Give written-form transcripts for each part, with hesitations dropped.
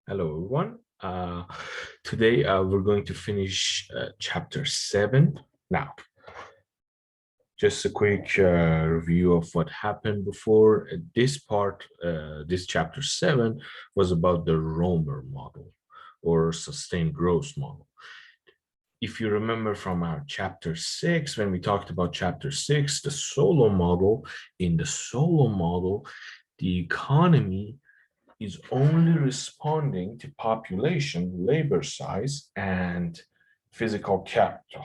Hello, everyone. Today we're going to finish chapter 7. Now, just a quick review of what happened before. This part, this chapter 7, was about the Romer model or sustained growth model. If you remember from our chapter 6, when we talked about chapter 6, the Solow model, in the Solow model, the economy is only responding to population, labor size, and physical capital.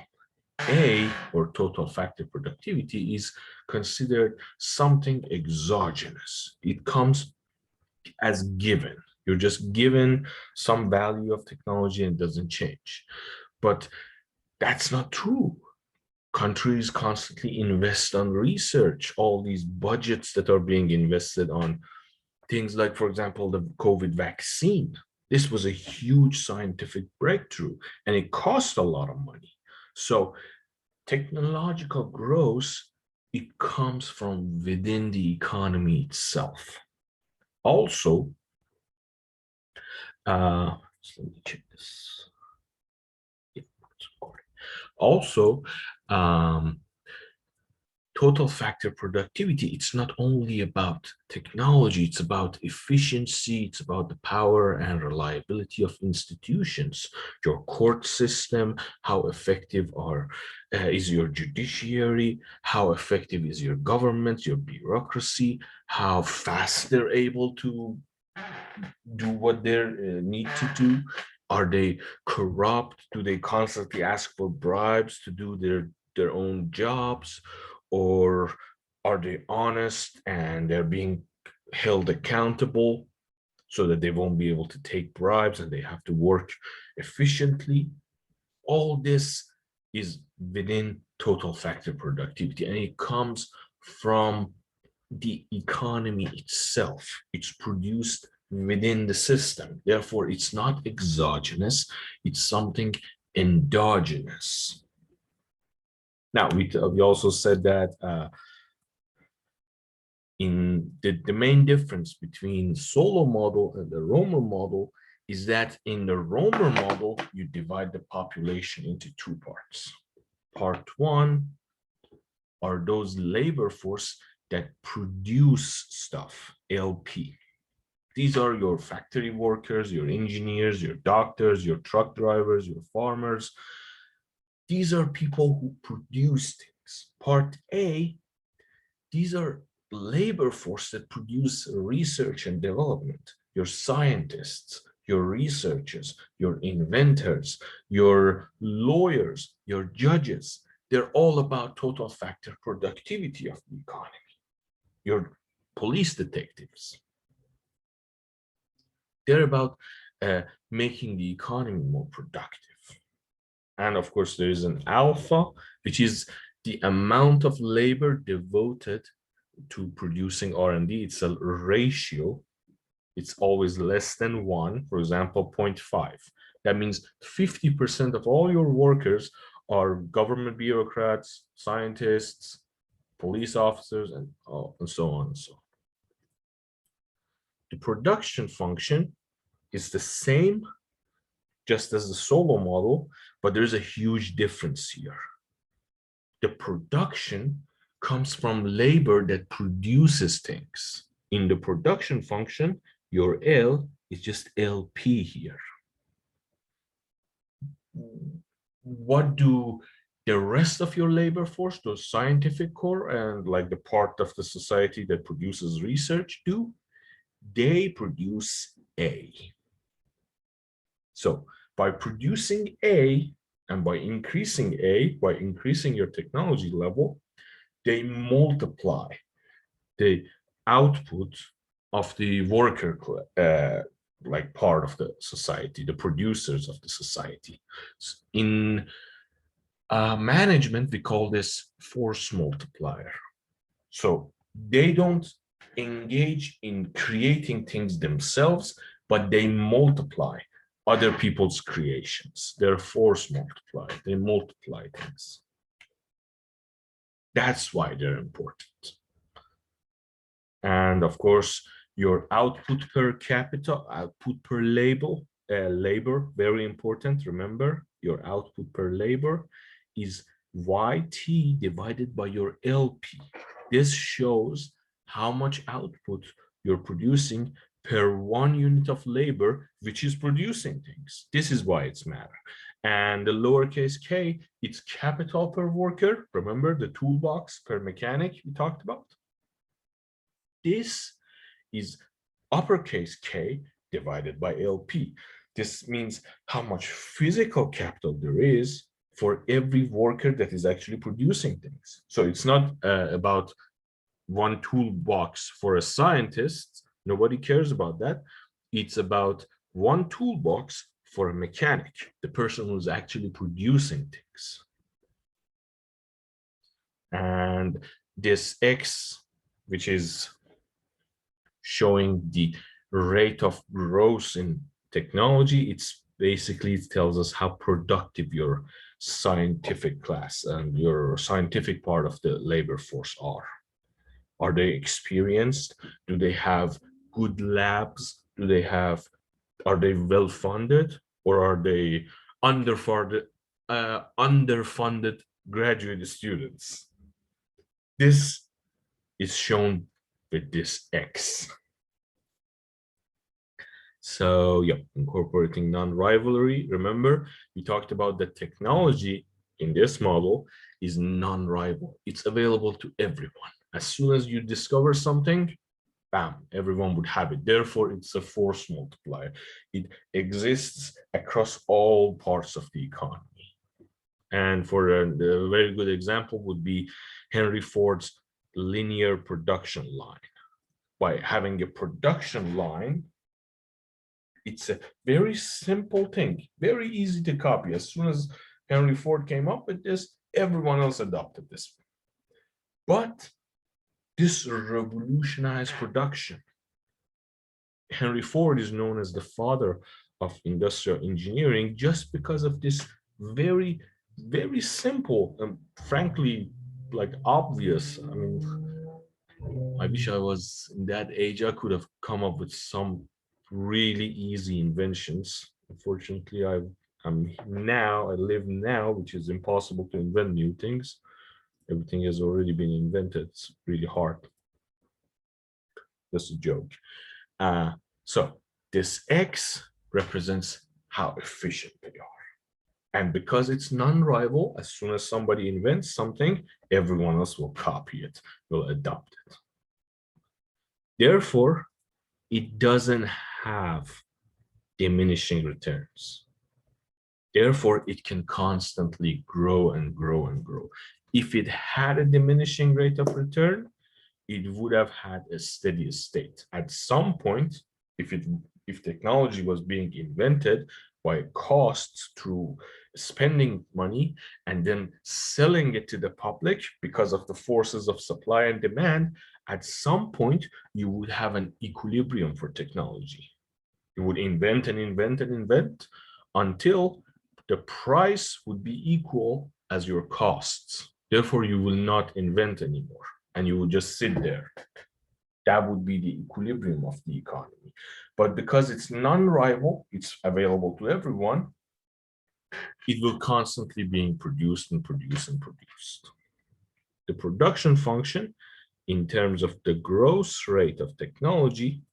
A, or total factor productivity, is considered something exogenous. It comes as given. You're just given some value of technology and it doesn't change. But that's not true. Countries constantly invest on research, all these budgets that are being invested on things like, for example, the COVID vaccine. This was a huge scientific breakthrough and it cost a lot of money. So technological growth, it comes from within the economy itself. Also, so let me check this. Yeah, also, um, total factor productivity, it's not only about technology, it's about efficiency, it's about the power and reliability of institutions, your court system, how effective is your judiciary, how effective is your government, your bureaucracy, how fast they're able to do what they need to do. Are they corrupt? Do they constantly ask for bribes to do their own jobs? Or are they honest and they're being held accountable so that they won't be able to take bribes and they have to work efficiently? All this is within total factor productivity, and it comes from the economy itself. It's produced within the system. Therefore, it's not exogenous, it's something endogenous. Now, we also said that in the main difference between Solow model and the Romer model is that in the Romer model, you divide the population into two parts. Part one are those labor force that produce stuff, LP. These are your factory workers, your engineers, your doctors, your truck drivers, your farmers. These are people who produce things. Part A, these are labor force that produce research and development, your scientists, your researchers, your inventors, your lawyers, your judges. They're all about total factor productivity of the economy. Your police detectives. They're about making the economy more productive. And of course, there is an alpha, which is the amount of labor devoted to producing R&D. It's a ratio. It's always less than 1, for example, 0.5. That means 50% of all your workers are government bureaucrats, scientists, police officers, and so on and so on. The production function is the same just as the Solow model, but there's a huge difference here. The production comes from labor that produces things. In the production function, your L is just LP here. What do the rest of your labor force, those scientific core and like the part of the society that produces research do? They produce A. So by producing A and by increasing your technology level, they multiply the output of the worker like part of the society, the producers of the society. In management, we call this force multiplier. So they don't engage in creating things themselves, but they multiply other people's creations. They're force multiplier. They multiply things. That's why they're important. And of course, Your output per capita, output per labor, very important. Remember, your output per labor is YT divided by your LP. This shows how much output you're producing per 1 unit of labor, which is producing things. This is why it's matter. And the lowercase k, it's capital per worker. Remember the toolbox per mechanic we talked about? This is uppercase K divided by LP. This means how much physical capital there is for every worker that is actually producing things. So it's not about one toolbox for a scientist. Nobody cares about that. It's about one toolbox for a mechanic, the person who's actually producing things. And this X, which is showing the rate of growth in technology, it's basically, it tells us how productive your scientific class and your scientific part of the labor force are. Are they experienced? Do they have good labs? Are they well funded, or are they underfunded graduate students? This is shown with this X. So yeah, incorporating non-rivalry. Remember, we talked about the technology in this model is non-rival. It's available to everyone. As soon as you discover something, bam, everyone would have it. Therefore, it's a force multiplier. It exists across all parts of the economy. And for a very good example would be Henry Ford's linear production line. By having a production line, it's a very simple thing, very easy to copy. As soon as Henry Ford came up with this, everyone else adopted this. But this revolutionized production. Henry Ford is known as the father of industrial engineering just because of this very, very simple and frankly, like obvious. I mean, I wish I was in that age. I could have come up with some really easy inventions. Unfortunately, I live now, which is impossible to invent new things. Everything has already been invented. It's really hard. Just a joke. So this X represents how efficient they are. And because it's non-rival, as soon as somebody invents something, everyone else will copy it, will adopt it. Therefore, it doesn't have diminishing returns. Therefore, it can constantly grow and grow and grow. If it had a diminishing rate of return, it would have had a steady state. At some point, if technology was being invented by costs through spending money and then selling it to the public because of the forces of supply and demand, at some point, you would have an equilibrium for technology. You would invent and invent and invent until the price would be equal as your costs. Therefore, you will not invent anymore and you will just sit there. That would be the equilibrium of the economy. But because it's non-rival, it's available to everyone, it will constantly being produced and produced and produced. The production function in terms of the growth rate of technology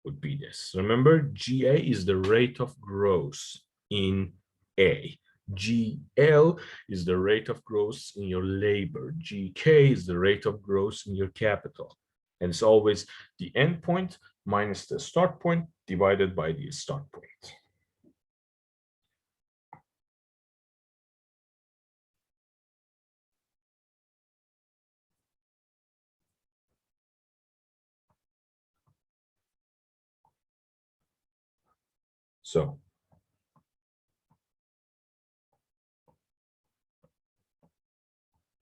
would be this. Remember, GA is the rate of growth in A. GL is the rate of growth in your labor. GK is the rate of growth in your capital. And it's always the end point minus the start point divided by the start point. So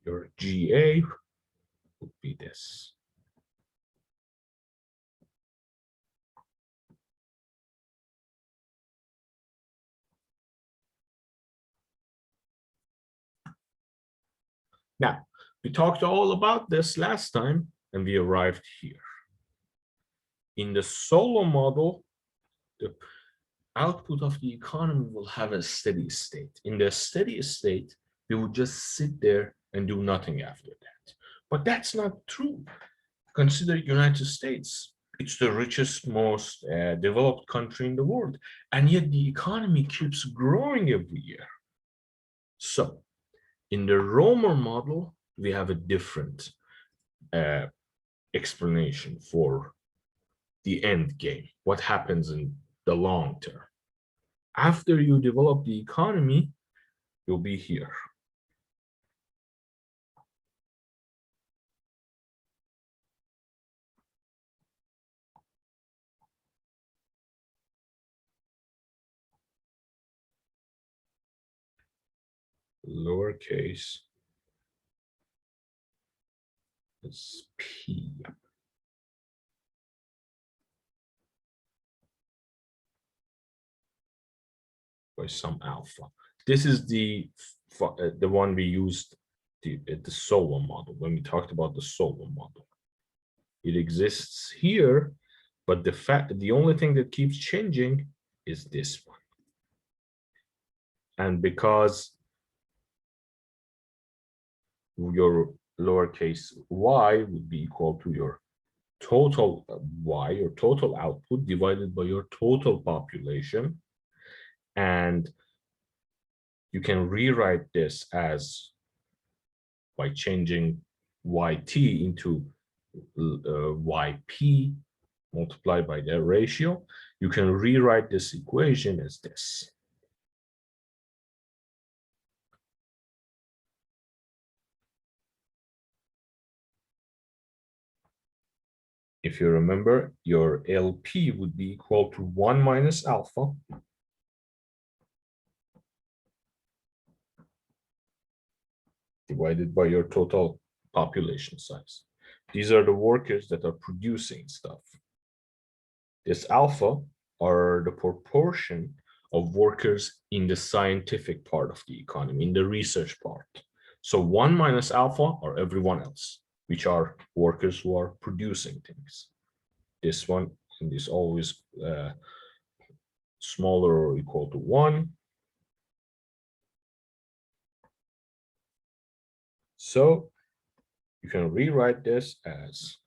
your GA would be this. Now, we talked all about this last time and we arrived here. In the Solow model, the output of the economy will have a steady state. In the steady state, we would just sit there and do nothing after that. But that's not true. Consider United States. It's the richest, most developed country in the world, and yet the economy keeps growing every year. So in the Romer model, we have a different explanation for the end game, what happens in the long term. After you develop the economy, you'll be here. Lowercase is P. By some alpha. This is the one we used the Solow model when we talked about the Solow model. It exists here, but the only thing that keeps changing is this one. And because your lowercase y would be equal to your total y, your total output divided by your total population, and you can rewrite this as by changing yt into yp multiplied by their ratio. You can rewrite this equation as this. If you remember, your LP would be equal to 1 minus alpha divided by your total population size. These are the workers that are producing stuff. This alpha are the proportion of workers in the scientific part of the economy, in the research part. So 1 minus alpha are everyone else, which are workers who are producing things. This one is always smaller or equal to 1. So you can rewrite this as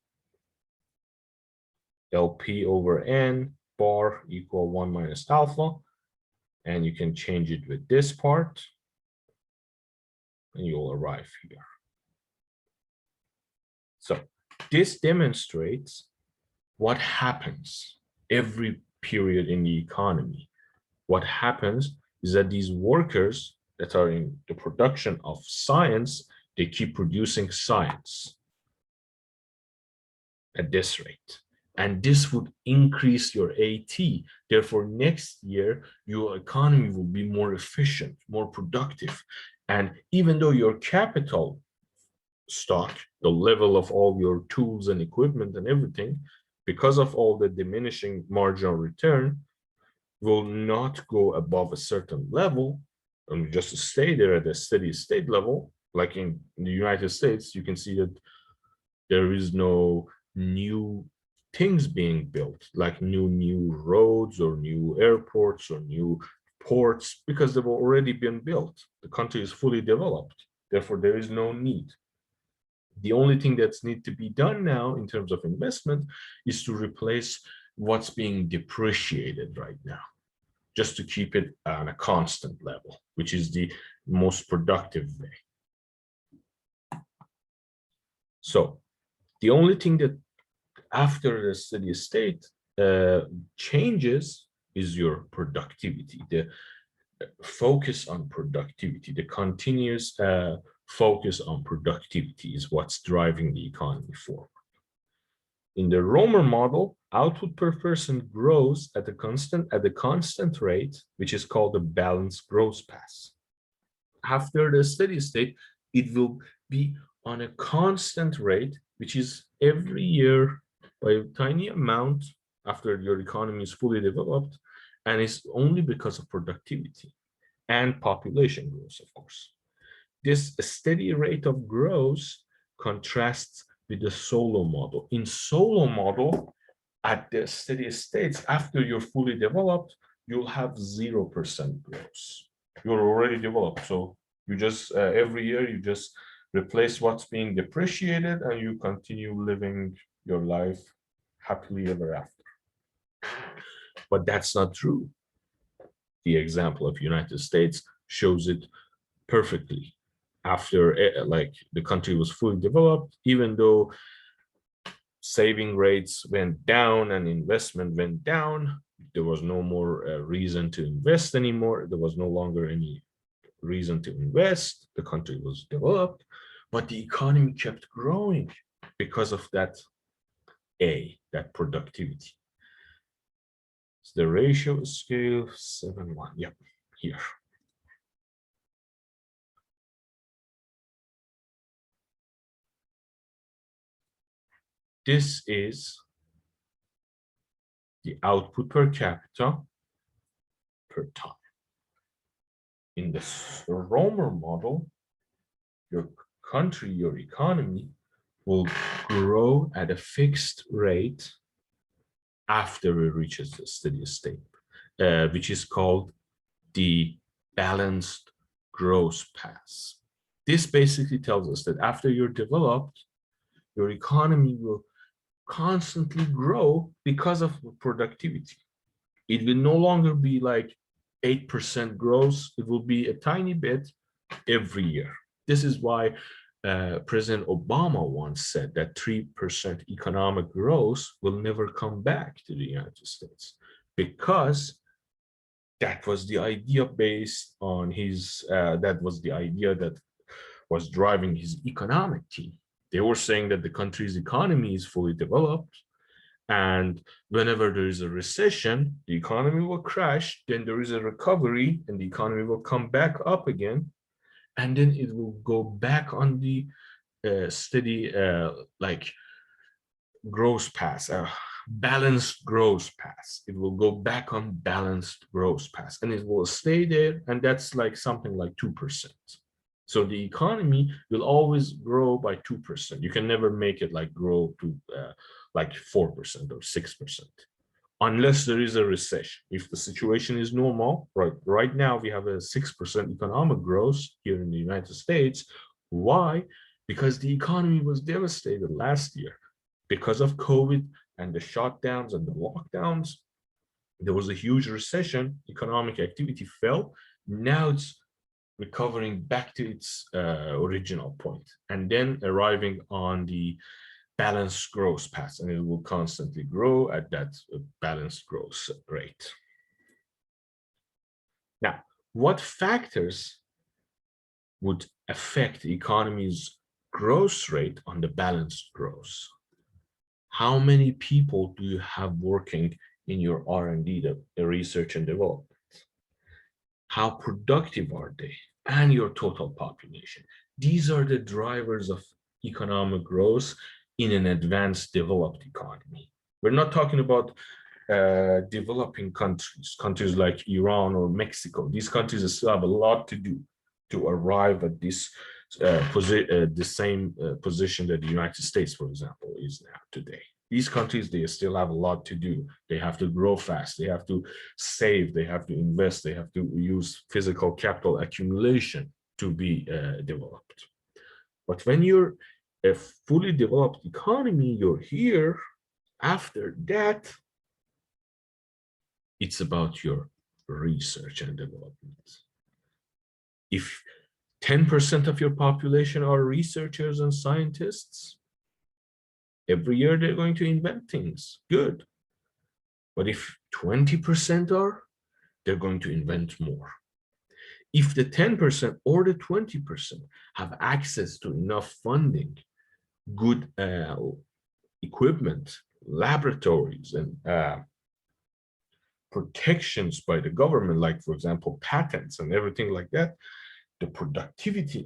LP over N bar equal 1 minus alpha. And you can change it with this part. And you'll arrive here. So this demonstrates what happens every period in the economy. What happens is that these workers that are in the production of science, they keep producing science at this rate. And this would increase your AT. Therefore, next year, your economy will be more efficient, more productive. And even though your capital stock, the level of all your tools and equipment and everything, because of all the diminishing marginal return, will not go above a certain level and just stay there at a steady state level. Like in the United States, you can see that there is no new things being built, like new roads or new airports or new ports, because they've already been built. The country is fully developed. Therefore, there is no need. The only thing that's need to be done now in terms of investment is to replace what's being depreciated right now, just to keep it on a constant level, which is the most productive way. So the only thing that after the steady state changes is your productivity, the focus on productivity, the continuous focus on productivity is what's driving the economy forward. In the Romer model, output per person grows at a constant rate, which is called the balanced growth path. After the steady state, it will be on a constant rate, which is every year by a tiny amount after your economy is fully developed, and it's only because of productivity and population growth, of course. This steady rate of growth contrasts with the Solow model. In Solow model, At the steady states, after you're fully developed, you'll have 0% growth. You're already developed. So you just, every year, you just replace what's being depreciated and you continue living your life happily ever after. But that's not true. The example of United States shows it perfectly. After like the country was fully developed, even though saving rates went down and investment went down, there was no more reason to invest anymore. There was no longer any reason to invest. The country was developed, but the economy kept growing because of that that productivity. So the ratio scale 7:1. Yep, here. This is the output per capita per time. In the Romer model, your country, your economy will grow at a fixed rate after it reaches a steady state, which is called the balanced growth path. This basically tells us that after you're developed, your economy will constantly grow because of productivity. It will no longer be like 8% growth. It will be a tiny bit every year. This is why President Obama once said that 3% economic growth will never come back to the United States, because that was the idea based on his, that was the idea that was driving his economic team. They were saying that the country's economy is fully developed, and whenever there is a recession, the economy will crash, then there is a recovery and the economy will come back up again, and then it will go back on the steady like growth path, balanced growth path. It will go back on balanced growth path and it will stay there, and that's like something like 2%. So the economy will always grow by 2%. You can never make it like grow to like 4% or 6%, unless there is a recession. If the situation is normal, right now we have a 6% economic growth here in the United States. Why? Because the economy was devastated last year because of COVID and the shutdowns and the lockdowns. There was a huge recession, economic activity fell. Now it's recovering back to its original point and then arriving on the balanced growth path, and it will constantly grow at that balanced growth rate. Now, what factors would affect the economy's growth rate on the balanced growth? How many people do you have working in your R&D, the research and development? How productive are they? And your total population. These are the drivers of economic growth in an advanced developed economy. We're not talking about developing countries like Iran or Mexico. These countries still have a lot to do to arrive at this the same position that the United States, for example, is now today. These countries, they still have a lot to do. They have to grow fast. They have to save. They have to invest. They have to use physical capital accumulation to be developed. But when you're a fully developed economy, you're here. After that, it's about your research and development. If 10% of your population are researchers and scientists, every year they're going to invent things. Good. But if 20% are, they're going to invent more. If the 10% or the 20% have access to enough funding, good equipment, laboratories, and protections by the government, like, for example, patents and everything like that, the productivity,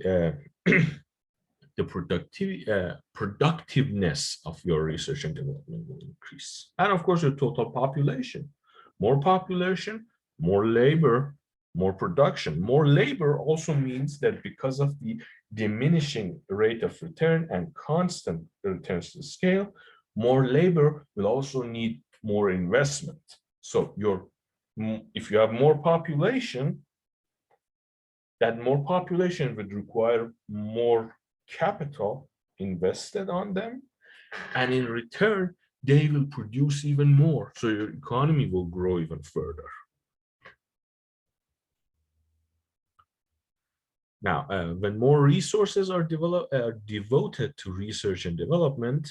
productiveness of your research and development will increase. And of course, your total population. More population, more labor, more production. More labor also means that because of the diminishing rate of return and constant returns to scale, more labor will also need more investment. So if you have more population, that more population would require more capital invested on them. And in return, they will produce even more. So your economy will grow even further. Now, when more resources are devoted to research and development,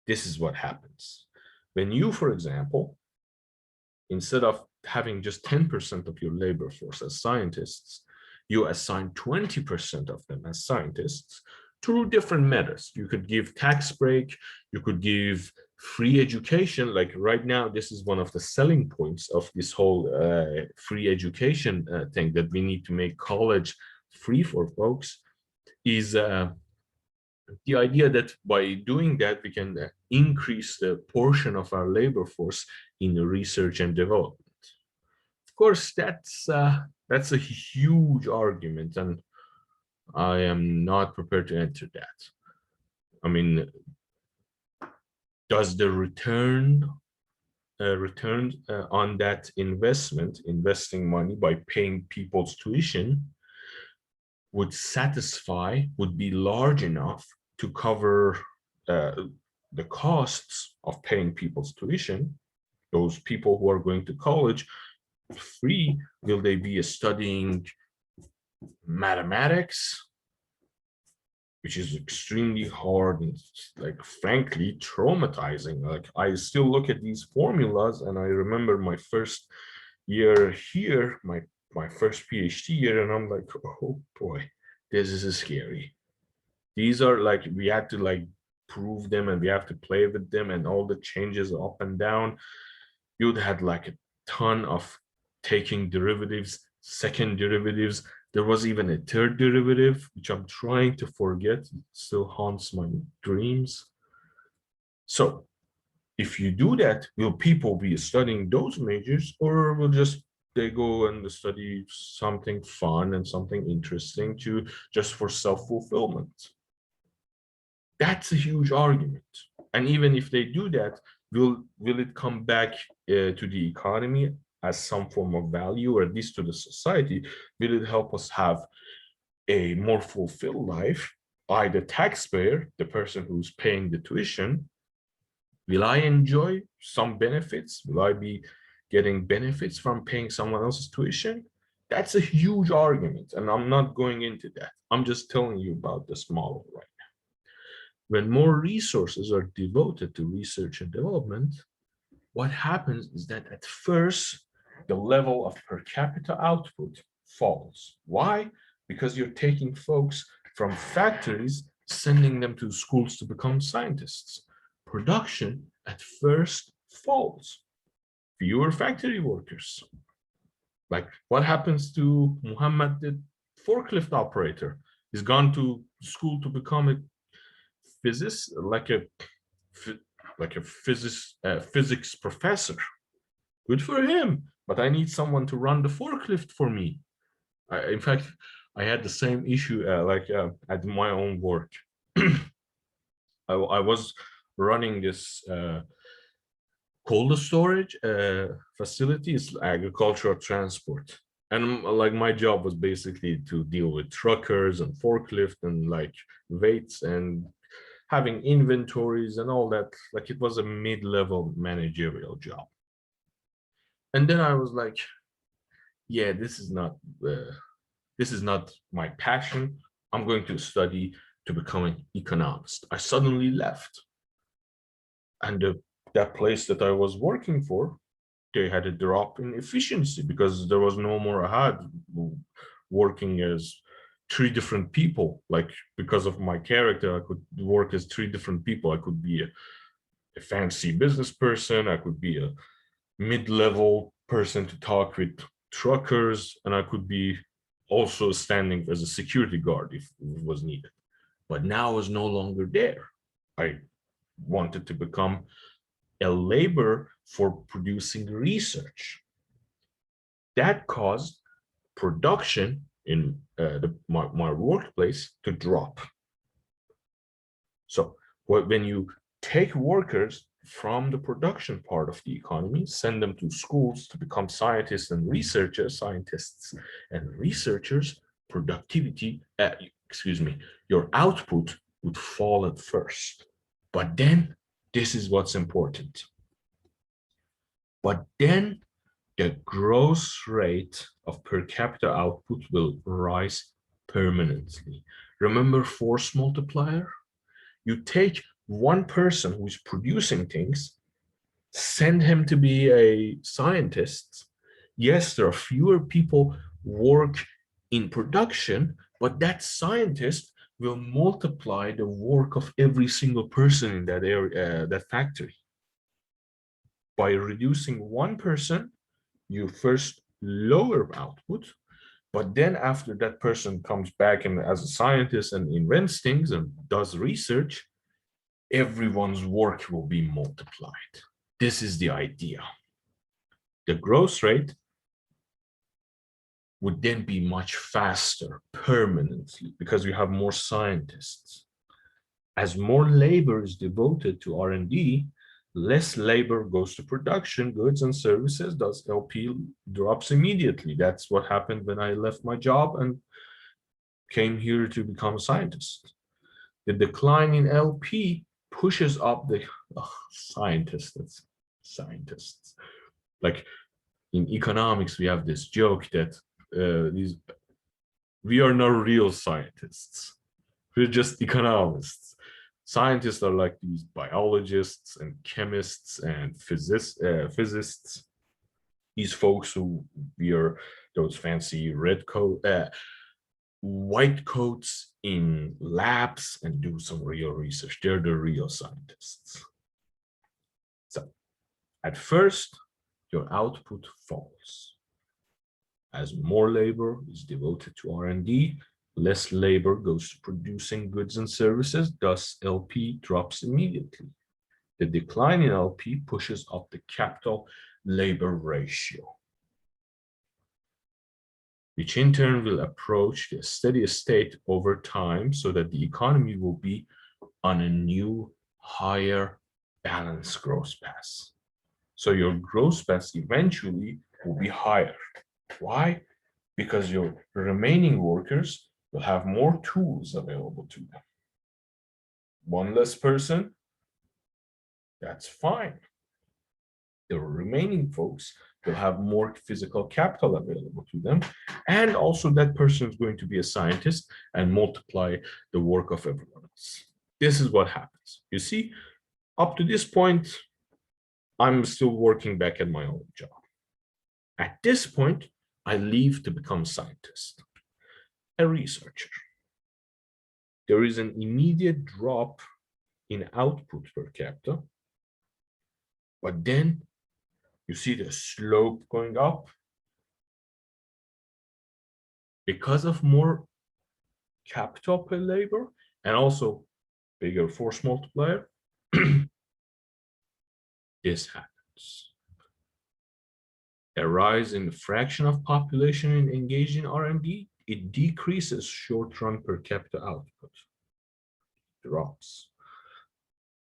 this is what happens. When you, for example, instead of having just 10% of your labor force as scientists, you assign 20% of them as scientists through different methods. You could give tax break, you could give free education. Like right now, this is one of the selling points of this whole free education thing, that we need to make college free for folks, is the idea that by doing that, we can increase the portion of our labor force in research and development. Of course, that's a huge argument, and I am not prepared to enter that. I mean, does the return on that investment, investing money by paying people's tuition, would be large enough to cover the costs of paying people's tuition? Those people who are going to college free, will they be studying mathematics, which is extremely hard and, like, frankly traumatizing? Like, I still look at these formulas, and I remember my first year here, my first PhD year, and I'm like, oh boy, this is scary. These are like, we had to like prove them, and we have to play with them, and all the changes up and down. You'd had like a ton of taking derivatives, second derivatives. There was even a third derivative, which I'm trying to forget. It still haunts my dreams. So if you do that, will people be studying those majors, or will they go and study something fun and something interesting just for self-fulfillment? That's a huge argument. And even if they do that, will it come back to the economy as some form of value, or at least to the society? Will it help us have a more fulfilled life? I, the taxpayer, the person who's paying the tuition, will I enjoy some benefits? Will I be getting benefits from paying someone else's tuition? That's a huge argument, and I'm not going into that. I'm just telling you about this model right now. When more resources are devoted to research and development, what happens is that at first, the level of per capita output falls. Why? Because you're taking folks from factories, sending them to schools to become scientists. Production at first falls. Fewer factory workers. Like, what happens to Muhammad, the forklift operator? He's gone to school to become a physicist, like a physics professor. Good for him. But I need someone to run the forklift for me. In fact, I had the same issue at my own work. I was running this cold storage facility. It's agricultural transport, and like my job was basically to deal with truckers and forklift and like weights and having inventories and all that. Like, it was a mid-level managerial job. And then I was like, yeah, this is not my passion. I'm going to study to become an economist. I suddenly left, and that place that I was working for, they had a drop in efficiency because there was no more Ahad working as 3 different people. Like, because of my character, I could work as 3 different people. I could be a fancy business person, I could be a mid-level person to talk with truckers, and I could be also standing as a security guard if it was needed. But now I was no longer there. I wanted to become a labor for producing research. That caused production in my workplace to drop. So when you take workers from the production part of the economy, send them to schools to become scientists and researchers, scientists and researchers, productivity, your output would fall at first. But then, this is what's important. But then the growth rate of per capita output will rise permanently. Remember force multiplier? You take one person who is producing things, send him to be a scientist. Yes, there are fewer people work in production, but that scientist will multiply the work of every single person in that area, that factory. By reducing one person, you first lower output, but then after that person comes back and as a scientist and invents things and does research, everyone's work will be multiplied. This is the idea. The growth rate would then be much faster permanently because you have more scientists. As more labor is devoted to R&D, less labor goes to production, goods and services, thus LP drops immediately. That's what happened when I left my job and came here to become a scientist. The decline in LP pushes up the scientists. Like in economics, we have this joke that we are not real scientists. We're just economists. Scientists are like these biologists and chemists and physicists. These folks who wear those fancy white coats in labs and do some real research. They're the real scientists. So at first, your output falls. As more labor is devoted to R&D, less labor goes to producing goods and services, thus LP drops immediately. The decline in LP pushes up the capital labor ratio, which in turn will approach the steady state over time so that the economy will be on a new, higher balanced growth path. So your growth path eventually will be higher. Why? Because your remaining workers will have more tools available to them. One less person, that's fine. The remaining folks will have more physical capital available to them. And also that person is going to be a scientist and multiply the work of everyone else. This is what happens. You see, up to this point, I'm still working back at my old job. At this point, I leave to become a scientist, a researcher. There is an immediate drop in output per capita, but then you see the slope going up because of more capital per labor and also bigger force multiplier. This happens. A rise in the fraction of population engaged in R&D, it decreases short-run per capita output, drops,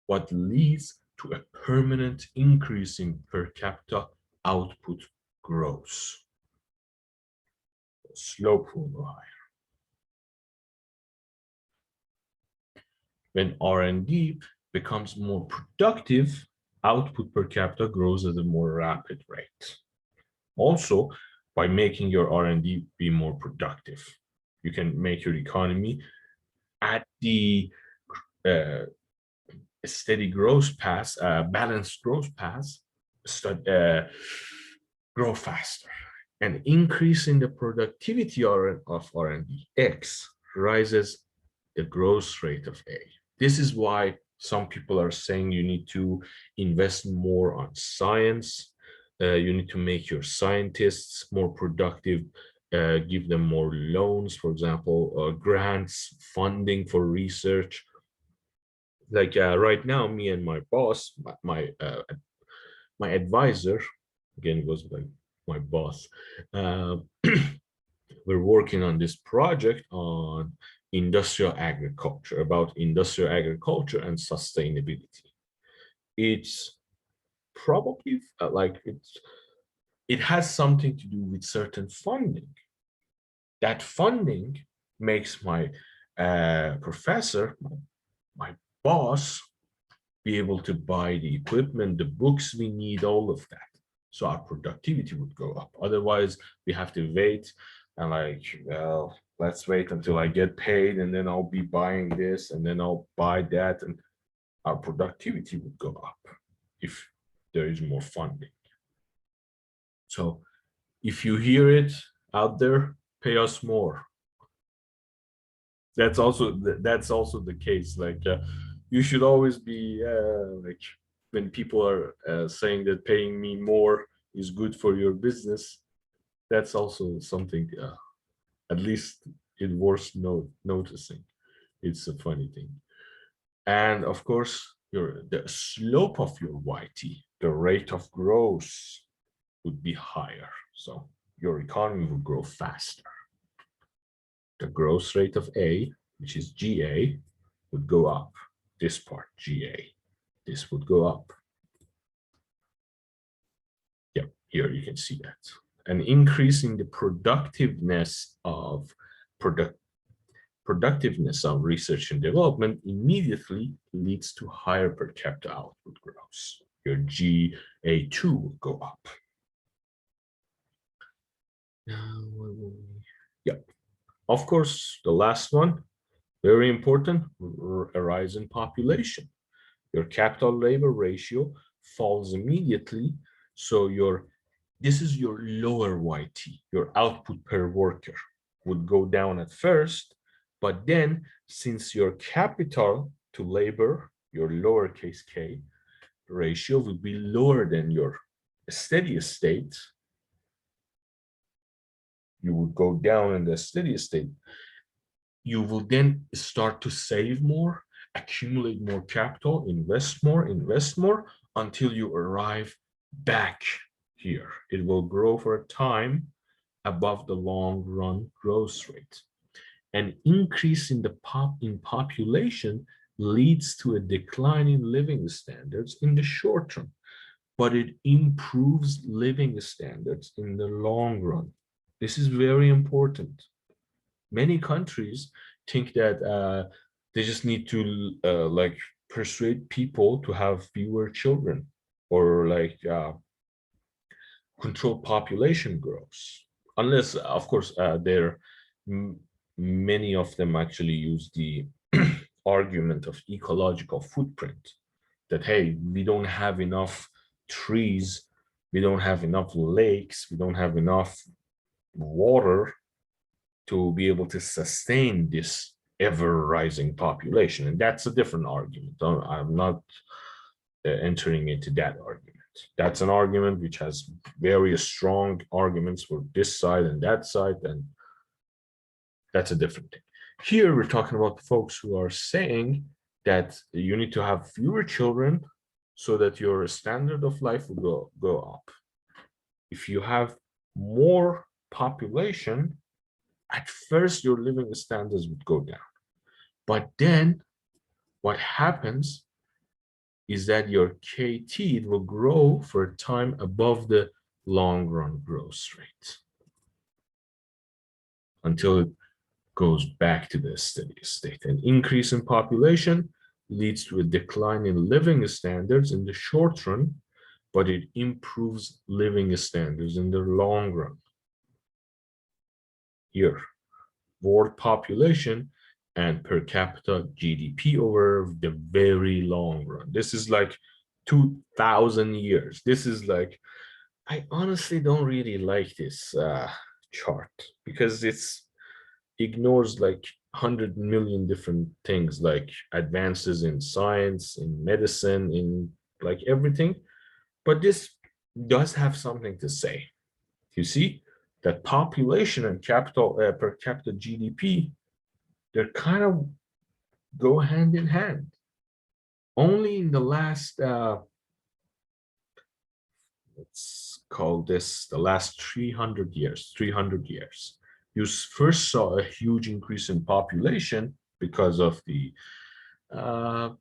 what leads to a permanent increase in per capita output growth. The slope will go higher. When R&D becomes more productive, output per capita grows at a more rapid rate. Also, by making your R&D be more productive, you can make your economy at the steady growth path, balanced growth path, grow faster. An increase in the productivity of R&D, X, rises the growth rate of A. This is why some people are saying you need to invest more on science. You need to make your scientists more productive, give them more loans, for example, grants, funding for research. Like right now, me and my boss, my advisor, again, was like my boss, we're working on this project on industrial agriculture, about industrial agriculture and sustainability. it's probably it has something to do with certain funding. That funding makes my professor, my boss, be able to buy the equipment, the books we need, all of that. So our productivity would go up. Otherwise, we have to wait and like, well, let's wait until I get paid and then I'll be buying this and then I'll buy that, and our productivity would go up if there is more funding. So if you hear it out there, pay us more. That's also the case. Like you should always be like when people are saying that paying me more is good for your business. That's also something at least it worth noticing. It's a funny thing. And of course, the slope of your YT, the rate of growth would be higher. So your economy will grow faster. The growth rate of A, which is GA, would go up. This part, GA, this would go up. Yeah, here you can see that. An increase in the productiveness of research and development immediately leads to higher per capita output growth. Your GA2 will go up. Yeah, of course, the last one, very important, a rise in population. Your capital labor ratio falls immediately. So this is your lower YT, your output per worker would go down at first, but then since your capital to labor, your lowercase k ratio would be lower than your steady state, you would go down in the steady state. You will then start to save more, accumulate more capital, invest more until you arrive back here. It will grow for a time above the long run growth rate. An increase in the population leads to a decline in living standards in the short term, but it improves living standards in the long run. This is very important. Many countries think that they just need to like persuade people to have fewer children or like control population growth, unless of course many of them actually use the argument of ecological footprint, that hey, we don't have enough trees, we don't have enough lakes, we don't have enough water to be able to sustain this ever-rising population. And that's a different argument. I'm not entering into that argument. That's an argument which has very strong arguments for this side and that side, and that's a different thing. Here we're talking about the folks who are saying that you need to have fewer children so that your standard of life will go up. If you have more population, at first your living standards would go down. But then what happens is that your KT will grow for a time above the long run growth rate until it goes back to the steady state. An increase in population leads to a decline in living standards in the short run, but it improves living standards in the long run. Here, world population and per capita GDP over the very long run. This is like 2,000 years. This is like, I honestly don't really like this chart because it's ignores like 100 million different things, like advances in science, in medicine, in like everything. But this does have something to say. You see that population and capital per capita GDP, they're kind of go hand in hand. Only in the last, let's call this the last 300 years, you first saw a huge increase in population because of the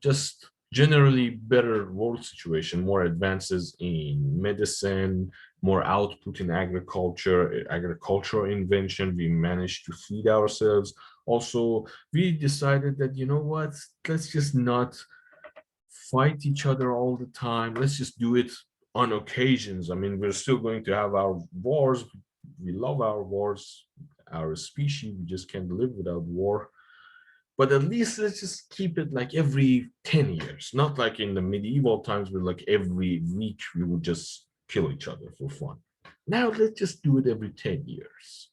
just generally better world situation, more advances in medicine, more output in agriculture, agricultural invention. We managed to feed ourselves. Also, we decided that, you know what, let's just not fight each other all the time. Let's just do it on occasions. I mean, we're still going to have our wars. We love our wars, our species. We just can't live without war. But at least let's just keep it like every 10 years, not like in the medieval times where like every week we would just kill each other for fun. Now let's just do it every 10 years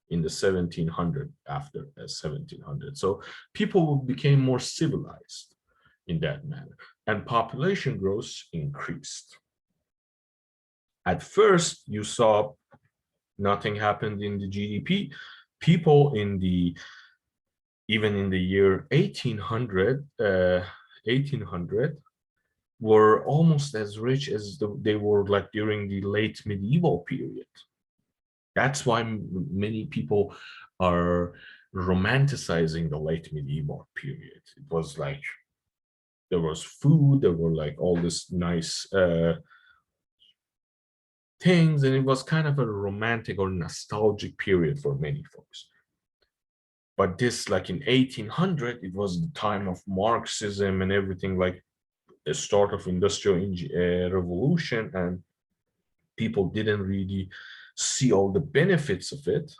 in the 1700, after 1700. So people became more civilized in that manner, and population growth increased. At first, you saw nothing happened in the GDP. People in the even in the year 1800, 1800 were almost as rich as they were like during the late medieval period. That's why many people are romanticizing the late medieval period. It was like there was food, there were like all this nice things, and it was kind of a romantic or nostalgic period for many folks. But this, like in 1800, it was the time of Marxism and everything, like the start of industrial revolution, and people didn't really see all the benefits of it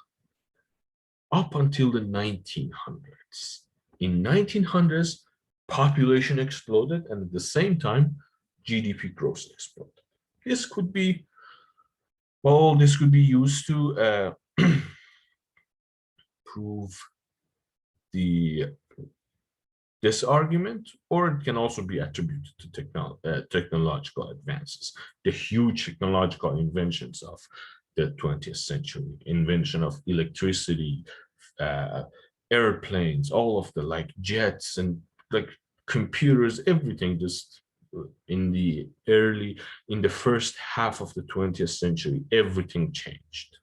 up until the 1900s. In 1900s, population exploded, and at the same time, GDP growth exploded. This could be, well, this could be used to prove this argument, or it can also be attributed to technological advances, the huge technological inventions of the 20th century, invention of electricity, airplanes, all of the like jets and like computers, everything just in the first half of the 20th century, everything changed.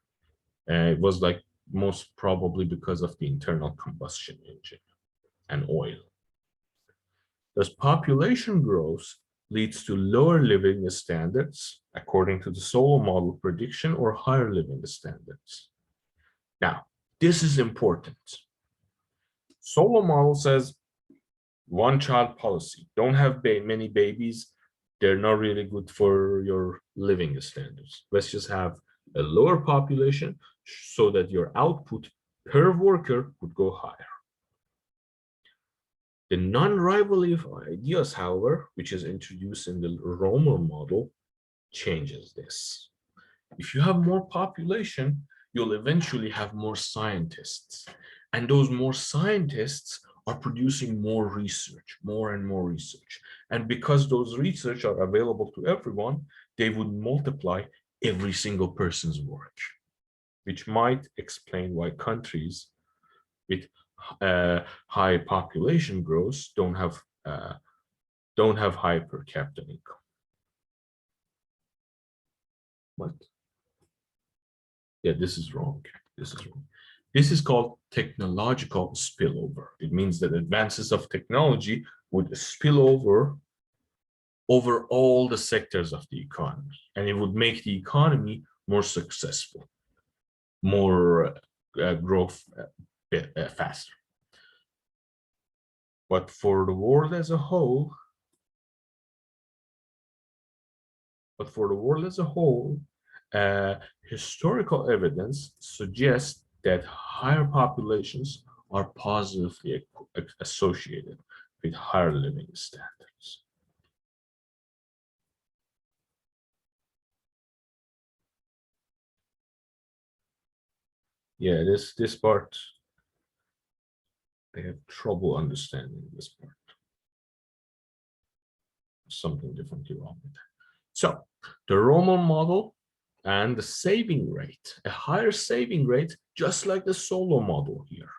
It was like most probably because of the internal combustion engine and oil. Thus, population growth leads to lower living standards, according to the Solow model prediction, or higher living standards. Now, this is important. Solow model says one-child policy. Don't have many babies. They're not really good for your living standards. Let's just have a lower population so that your output per worker would go higher. The non-rivalry of ideas, however, which is introduced in the Romer model, changes this. If you have more population, you'll eventually have more scientists. And those more scientists are producing more research, more and more research. And because those research are available to everyone, they would multiply every single person's work, which might explain why countries with high population growth don't have high per capita income. What? Yeah, this is wrong. This is wrong. This is called technological spillover. It means that advances of technology would spill over all the sectors of the economy, and it would make the economy more successful, more growth faster. But for the world as a whole, historical evidence suggests that higher populations are positively associated with higher living standards. Yeah, this part, I have trouble understanding this part. Something differently wrong with that. So the Romer model and the saving rate, a higher saving rate, just like the Solow model here.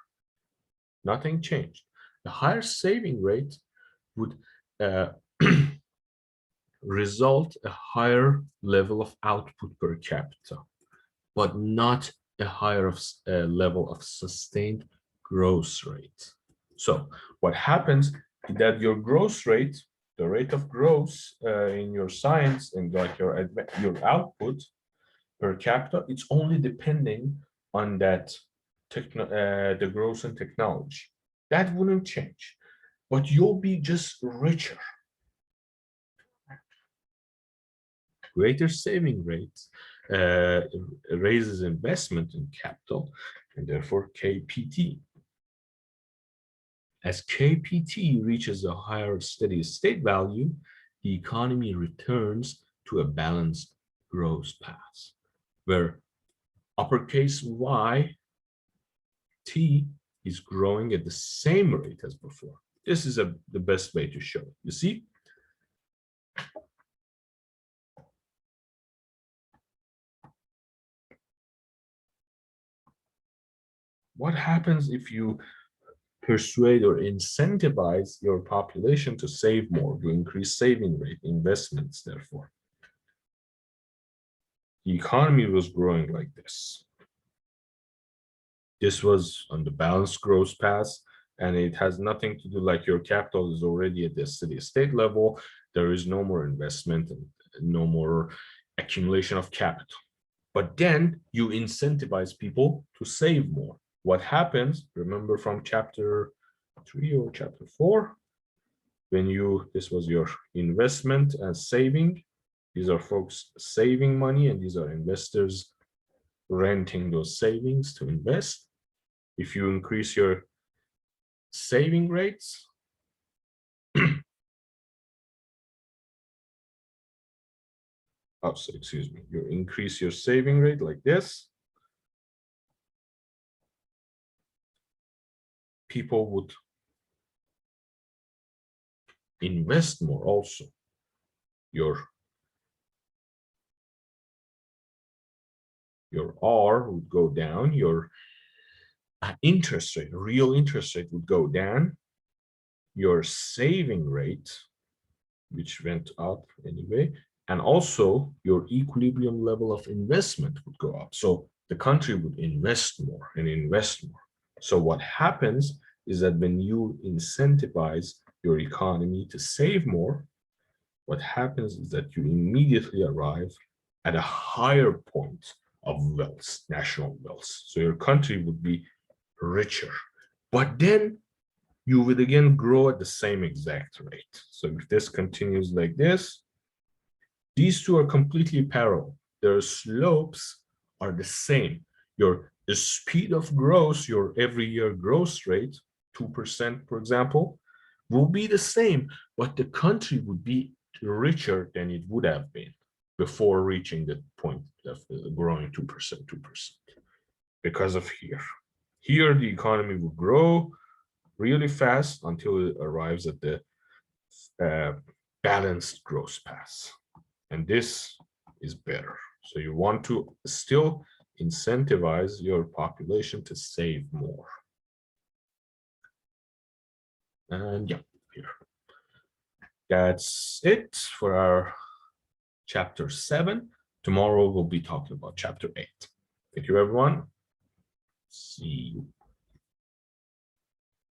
Nothing changed. The higher saving rate would result a higher level of output per capita, but not a higher level of sustained growth rate. So what happens is that your growth rate the rate of growth in your science and like your output per capita, it's only depending on that the growth in technology. That wouldn't change, but you'll be just richer. Greater saving rates raises investment in capital and therefore KPT. As KPT reaches a higher steady state value, the economy returns to a balanced growth path, where uppercase Y, T, is growing at the same rate as before. This is the best way to show it. You see? What happens if you persuade or incentivize your population to save more, to increase saving rate, investments, therefore? The economy was growing like this. This was on the balanced growth path, and it has nothing to do like your capital is already at the steady state level. There is no more investment and no more accumulation of capital. But then you incentivize people to save more. What happens, remember from chapter 3 or chapter 4, when this was your investment and saving, these are folks saving money and these are investors renting those savings to invest. If you increase your saving rates, excuse me, you increase your saving rate like this, people would invest more also. Your R would go down, your interest rate, real interest rate would go down, your saving rate, which went up anyway, and also your equilibrium level of investment would go up. So the country would invest more and invest more. So what happens is that when you incentivize your economy to save more, what happens is that you immediately arrive at a higher point of wealth, national wealth. So your country would be richer. But then you would again grow at the same exact rate. So if this continues like this, these two are completely parallel. Their slopes are the same. Your speed of growth, your every year growth rate, 2%, for example, will be the same, but the country would be richer than it would have been before reaching the point of growing 2%, 2%. Because of here. Here, the economy will grow really fast until it arrives at the balanced growth path. And this is better. So you want to still incentivize your population to save more. And yeah, here. That's it for our chapter 7. Tomorrow we'll be talking about chapter 8. Thank you, everyone. See you.